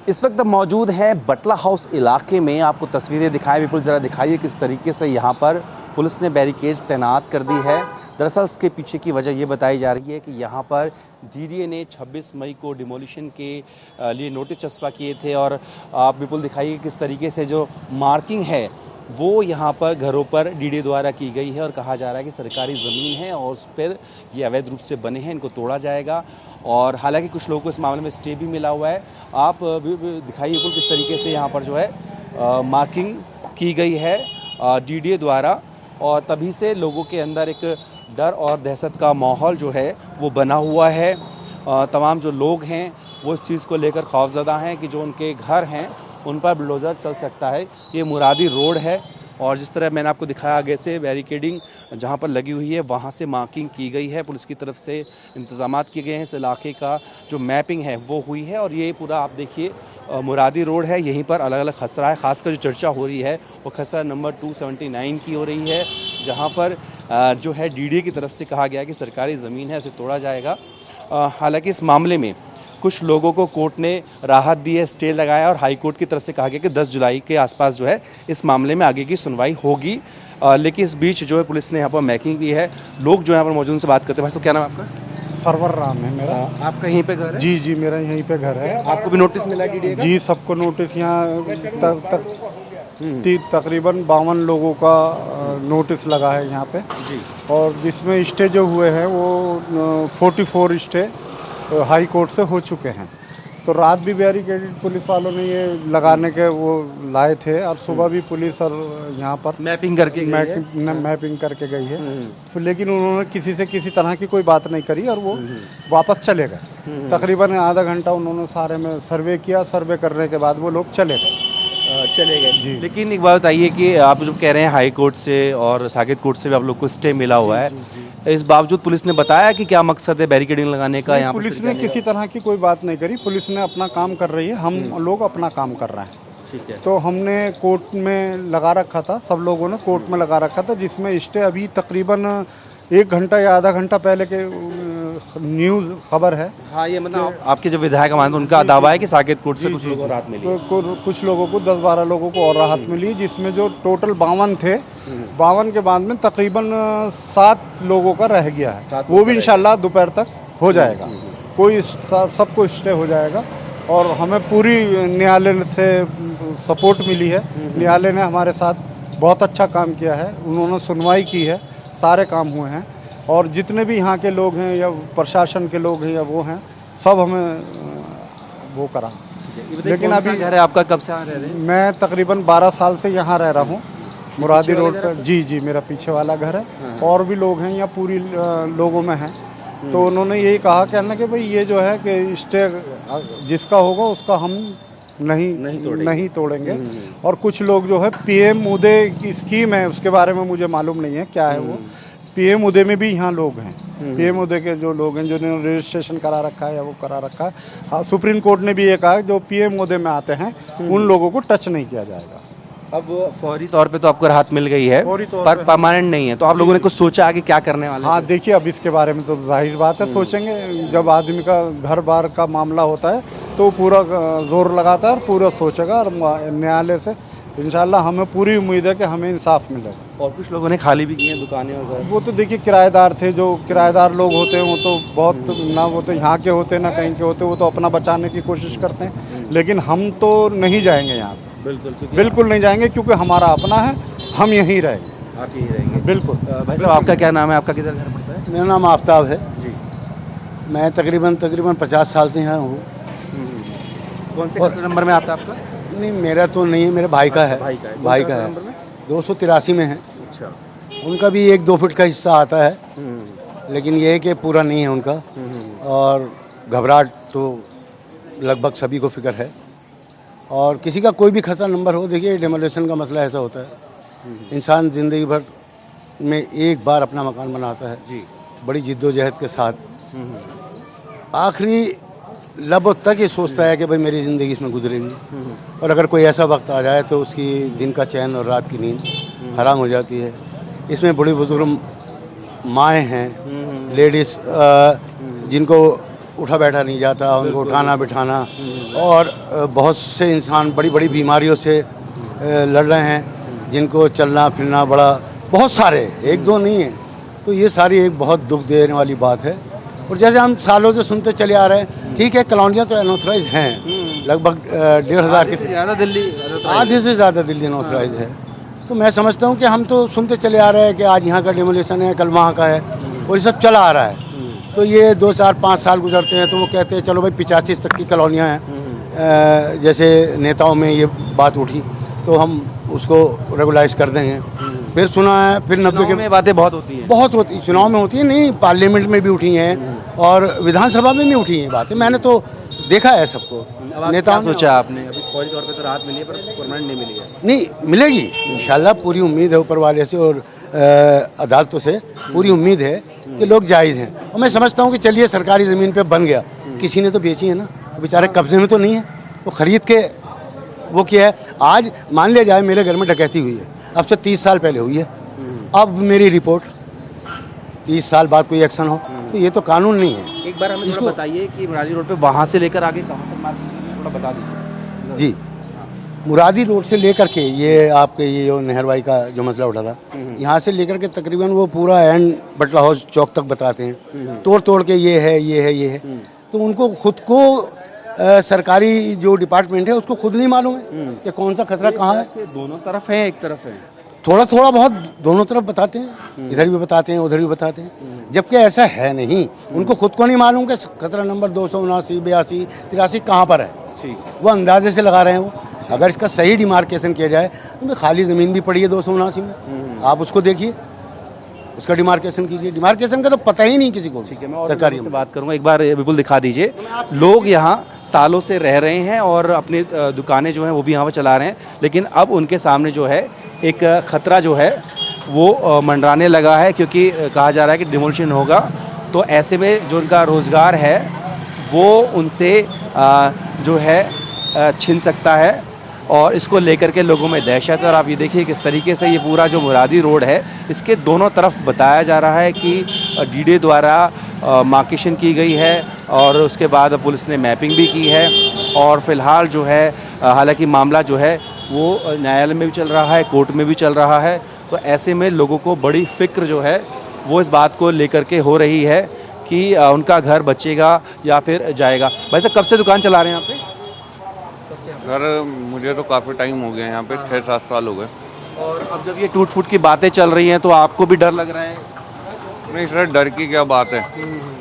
इस वक्त मौजूद हैं बटला हाउस इलाके में। आपको तस्वीरें दिखाएं बिल्कुल, ज़रा दिखाइए किस तरीके से यहाँ पर पुलिस ने बैरिकेड्स तैनात कर दी है। दरअसल इसके पीछे की वजह ये बताई जा रही है कि यहाँ पर डीडीए ने 26 मई को डिमोलिशन के लिए नोटिस चस्पा किए थे और आप बिल्कुल दिखाइए किस तरीके से जो मार्किंग है वो यहाँ पर घरों पर डीडीए द्वारा की गई है और कहा जा रहा है कि सरकारी ज़मीन है और उस पर ये अवैध रूप से बने हैं, इनको तोड़ा जाएगा। और हालांकि कुछ लोगों को इस मामले में स्टे भी मिला हुआ है। आप दिखाइए बिल्कुल किस तरीके से यहाँ पर जो है मार्किंग की गई है डीडीए द्वारा, और तभी से लोगों के अंदर एक डर और दहशत का माहौल जो है वो बना हुआ है। तमाम जो लोग हैं वो इस चीज़ को लेकर खौफजदा हैं कि जो उनके घर हैं उन पर बुलडोज़र चल सकता है। ये मुरादी रोड है और जिस तरह मैंने आपको दिखाया आगे से बैरिकेडिंग जहाँ पर लगी हुई है वहाँ से मार्किंग की गई है, पुलिस की तरफ से इंतजामात किए गए हैं। इस इलाके का जो मैपिंग है वो हुई है और ये पूरा आप देखिए मुरादी रोड है। यहीं पर अलग अलग खसरा है, खासकर जो चर्चा हो रही है वो खसरा नंबर 279 की हो रही है, जहाँ पर जो है डीडीए की तरफ से कहा गया है कि सरकारी ज़मीन है, उसे तोड़ा जाएगा। हालांकि इस मामले में कुछ लोगों को कोर्ट ने राहत दी है, स्टे लगाया और हाई कोर्ट की तरफ से कहा गया कि 10 जुलाई के आसपास जो है इस मामले में आगे की सुनवाई होगी। लेकिन इस बीच जो है पुलिस ने यहाँ पर मैकिंग की है। लोग जो यहाँ पर मौजूद उनसे बात करते हैं। भाई, तो क्या नाम है आपका? सरवर राम है मेरा। आपका यहीं पे घर है? जी, मेरा यहीं पे घर है। आपको भी नोटिस मिला डीडीए का? जी, सबको नोटिस यहाँ तकरीबन 52 लोगों का नोटिस लगा है यहाँ पे जी। और जिसमें स्टे जो हुए हैं वो 44 स्टे हाई कोर्ट से हो चुके हैं। तो रात भी बैरिकेडेड पुलिस वालों ने ये लगाने के वो लाए थे और सुबह भी पुलिस और यहाँ पर मैपिंग करके गई है। तो लेकिन उन्होंने किसी से किसी तरह की कोई बात नहीं करी और वो वापस चले गए। तकरीबन आधा घंटा उन्होंने सारे में सर्वे किया। सर्वे करने के बाद वो लोग चले गए जी। लेकिन एक बात बताइए कि आप जो कह रहे हैं हाई कोर्ट से और साकेत कोर्ट से भी आप लोग को स्टे मिला हुआ है, इस बावजूद पुलिस ने बताया कि क्या मकसद है बैरिकेडिंग लगाने का? यहाँ पुलिस ने किसी तरह की कोई बात नहीं करी। पुलिस ने अपना काम कर रही है, हम लोग अपना काम कर रहे हैं। ठीक है। तो हमने कोर्ट में लगा रखा था, सब लोगों ने कोर्ट में लगा रखा था, जिसमें स्टे अभी तकरीबन 1 घंटा या आधा घंटा पहले के न्यूज़ खबर है। हाँ, ये मतलब आपके जो विधायक मानते हैं उनका दावा है कि साकेत कोर्ट से कुछ लोगों को राहत मिली। कुछ लोगों को 10-12 लोगों को और राहत मिली, जिसमें जो टोटल 52 थे, 52 के बाद में तकरीबन 7 लोगों का रह गया है। वो भी इंशाल्लाह दोपहर तक हो जाएगा। कोई सबको स्टे हो जाएगा और हमें पूरी न्यायालय से सपोर्ट मिली है। न्यायालय ने हमारे साथ बहुत अच्छा काम किया है, उन्होंने सुनवाई की है, सारे काम हुए हैं और जितने भी यहाँ के लोग हैं या प्रशासन के लोग हैं या वो हैं, सब हमें वो करा। लेकिन अभी घर है आपका? कब से आ रहे हैं? मैं तकरीबन 12 साल से यहाँ रह रहा हूँ, मुरादी रोड पर। जी, मेरा पीछे वाला घर है। और भी लोग हैं यहाँ, पूरी लोगों में हैं। तो उन्होंने यही कहा कहना कि भाई ये जो है कि स्टे जिसका होगा उसका हम नहीं तोड़ेंगे। और कुछ लोग जो है पीएम उदय की स्कीम है, उसके बारे में मुझे मालूम नहीं है क्या है वो। पीएम उदय में भी यहाँ लोग हैं, पीएम उदय के जो लोग हैं जिन्होंने रजिस्ट्रेशन करा रखा है या वो करा रखा है। हाँ, सुप्रीम कोर्ट ने भी ये कहा जो पीएम उदय में आते हैं उन लोगों को टच नहीं किया जाएगा। अब फौरी तौर पे तो आपको राहत मिल गई है, पर परमानेंट नहीं है। तो आप लोगों ने कुछ सोचा आगे क्या करने वाले? हाँ, देखिए अब इसके बारे में तो जाहिर बात है सोचेंगे। जब आदमी का घर बार का मामला होता है तो पूरा जोर लगाता है और पूरा सोचेगा और न्यायालय से इंशाल्लाह हमें पूरी उम्मीद है कि हमें इंसाफ मिलेगा। और कुछ लोगों ने खाली भी किए हैं दुकानें और वो तो देखिए किराएदार थे, जो किराएदार लोग होते हैं वो तो बहुत ना, वो तो यहाँ के होते ना कहीं के होते, वो तो अपना बचाने की कोशिश करते हैं। लेकिन हम तो नहीं जाएंगे यहाँ से, बिल्कुल नहीं जाएंगे, क्योंकि हमारा अपना है, हम यहीं रहेंगे। आप यहीं रहेंगे? बिल्कुल। भाई साहब, आपका क्या नाम है? आपका किधर घर पड़ता है? मेरा नाम आफ्ताब है जी। मैं तकरीबन 50 साल से यहाँ हूँ। कौन से नंबर में आता है आपका? नहीं, मेरा तो नहीं है, मेरे भाई का है। भाई का है 283 में है। अच्छा। उनका भी 1-2 फुट का हिस्सा आता है, लेकिन ये है कि पूरा नहीं है उनका। और घबराहट तो लगभग सभी को फिक्र है। और किसी का कोई भी खसरा नंबर हो, देखिए डेमोलेशन का मसला ऐसा होता है, इंसान ज़िंदगी भर में एक बार अपना मकान बनाता है जी, बड़ी जिद्दोजहद के साथ। आखिरी लब तक ये सोचता है कि भाई मेरी ज़िंदगी इसमें गुजरेगी, और अगर कोई ऐसा वक्त आ जाए तो उसकी दिन का चैन और रात की नींद हराम हो जाती है। इसमें बड़ी बुजुर्ग माएँ हैं, लेडीज़ जिनको उठा बैठा नहीं जाता, उनको उठाना बिठाना, और बहुत से इंसान बड़ी बड़ी बीमारियों से लड़ रहे हैं, जिनको चलना फिरना बड़ा, बहुत सारे, एक दो नहीं है। तो ये सारी एक बहुत दुख देने वाली बात है। और जैसे हम सालों से सुनते चले आ रहे हैं, ठीक है कॉलोनियाँ तो अनऑथराइज हैं, लगभग 1500 की, ज़्यादा दिल्ली आधे से ज़्यादा दिल्ली अनऑथराइज है। तो मैं समझता हूँ कि हम तो सुनते चले आ रहे हैं कि आज यहाँ का डेमोलेशन है, कल वहाँ का है, और ये सब चला आ रहा है। तो ये 2 4 5 साल गुजरते हैं तो वो कहते हैं चलो भाई 85 तक की कॉलोनियाँ हैं, जैसे नेताओं में ये बात उठी तो हम उसको रेगुलाइज कर देंगे। फिर सुना है, फिर 90 के में बातें बहुत होती हैं, बहुत होती, चुनाव में होती है, नहीं पार्लियामेंट में भी उठी हैं और विधानसभा में भी उठी हैं बातें, मैंने तो देखा है सबको। नेताओं ने सोचा आपने अभी फौरी तौर पे तो राहत मिली है पर परमानेंट नहीं मिली है। नहीं मिलेगी इंशाल्लाह, पूरी उम्मीद है ऊपर वाले से और अदालतों से पूरी उम्मीद है कि लोग जायज़ हैं। और मैं समझता हूँ कि चलिए सरकारी ज़मीन पे बन गया, किसी ने तो बेची है ना, बेचारे कब्जे में तो नहीं है, वो खरीद के वो किया है। आज मान लिया जाए मेरे घर में डकैती हुई है, अब से 30 साल पहले हुई है, अब मेरी रिपोर्ट 30 साल बाद कोई एक्शन हो, तो ये तो कानून नहीं है। एक बार हमें थोड़ा बताइए कि मुरादी रोड पे वहाँ से लेकर आगे कहाँ तक मार्केट, थोड़ा बता दीजिए। जी, मुरादी रोड से लेकर के ये आपके ये जो नहरवाई का जो मसला उठा था, यहाँ से लेकर के तकरीबन वो पूरा एंड बटला हाउस चौक तक बताते हैं, तोड़ तोड़ के ये है ये है ये है। तो उनको खुद को सरकारी जो डिपार्टमेंट है उसको खुद नहीं मालूम है कि कौन सा खतरा कहाँ है। दोनों तरफ है, एक तरफ है, थोड़ा थोड़ा बहुत दोनों तरफ बताते हैं, इधर भी बताते हैं उधर भी बताते हैं, जबकि ऐसा है नहीं। उनको खुद को नहीं मालूम कि खतरा नंबर 279, 82, 83 कहाँ पर है, वो अंदाजे से लगा रहे हैं वो। अगर इसका सही डिमार्केशन किया जाए तो खाली ज़मीन भी पड़ी है 279 में, आप उसको देखिए, उसका डिमार्केशन कीजिए। डिमार्केशन का तो पता ही नहीं किसी को। ठीक है, मैं और सरकारी से बात करूंगा, एक बार बिल्कुल दिखा दीजिए। लोग यहाँ सालों से रह रहे हैं और अपनी दुकानें जो हैं वो भी यहाँ पर चला रहे हैं, लेकिन अब उनके सामने जो है एक खतरा जो है वो मंडराने लगा है, क्योंकि कहा जा रहा है कि डिमोलिशन होगा, तो ऐसे में जो उनका रोज़गार है वो उनसे जो है छिन सकता है, और इसको लेकर के लोगों में दहशत है। और आप ये देखिए किस तरीके से ये पूरा जो मुरादी रोड है, इसके दोनों तरफ बताया जा रहा है कि डीडे द्वारा मार्केशन की गई है, और उसके बाद पुलिस ने मैपिंग भी की है। और फिलहाल जो है हालांकि मामला जो है वो न्यायालय में भी चल रहा है, कोर्ट में भी चल रहा है, तो ऐसे में लोगों को बड़ी फ़िक्र जो है वो इस बात को लेकर के हो रही है कि उनका घर बचेगा या फिर जाएगा। भाई साहब, कब से दुकान चला रहे हैं यहाँ पे? सर मुझे तो काफ़ी टाइम हो गया यहाँ पे, 6-7 साल हो गए। और अब जब ये टूट फूट की बातें चल रही हैं तो आपको भी डर लग रहा है? नहीं सर, डर की क्या बात है,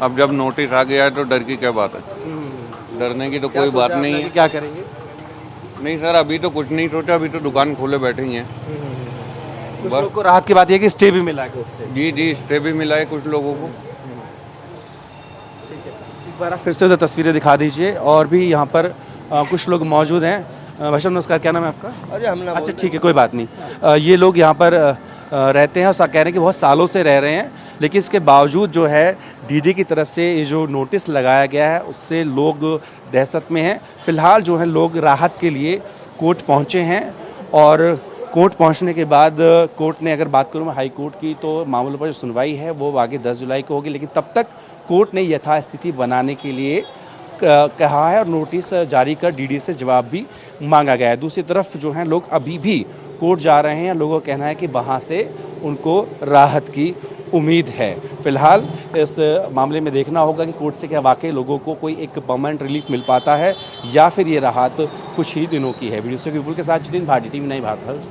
अब जब नोटिस आ गया है तो डर की क्या बात है, डरने की तो कोई बात नहीं है। क्या करेंगे? नहीं सर, अभी तो कुछ नहीं सोचा, अभी तो दुकान खोले बैठे ही हैं। कुछ लोगों को राहत की बात है कि स्टे भी मिला है कोर्ट से। जी जी, स्टे भी मिला है कुछ लोगों को। एक बार आप फिर से तस्वीरें दिखा दीजिए। और भी यहाँ पर कुछ लोग मौजूद हैं। भाई साहब नमस्कार, क्या नाम है आपका? अरे हम अच्छा ठीक है, कोई बात नहीं। ये लोग यहाँ पर रहते हैं और कह रहे हैं कि बहुत सालों से रह रहे हैं, लेकिन इसके बावजूद जो है डीडी की तरफ से ये जो नोटिस लगाया गया है उससे लोग दहशत में हैं। फ़िलहाल जो है लोग राहत के लिए कोर्ट पहुँचे हैं, और कोर्ट पहुंचने के बाद कोर्ट ने, अगर बात करूं मैं हाई कोर्ट की, तो मामलों पर जो सुनवाई है वो आगे 10 जुलाई को होगी, लेकिन तब तक कोर्ट ने यथास्थिति बनाने के लिए कहा है और नोटिस जारी कर डीडी से जवाब भी मांगा गया है। दूसरी तरफ जो है लोग अभी भी कोर्ट जा रहे हैं, लोगों का कहना है कि वहाँ से उनको राहत की उम्मीद है। फ़िलहाल इस मामले में देखना होगा कि कोर्ट से क्या वाकई लोगों को कोई एक परमानेंट रिलीफ मिल पाता है या फिर ये राहत कुछ ही दिनों की है। वीडियो से विपुल के साथ जितिन भाटी, टीवी 9 भारत।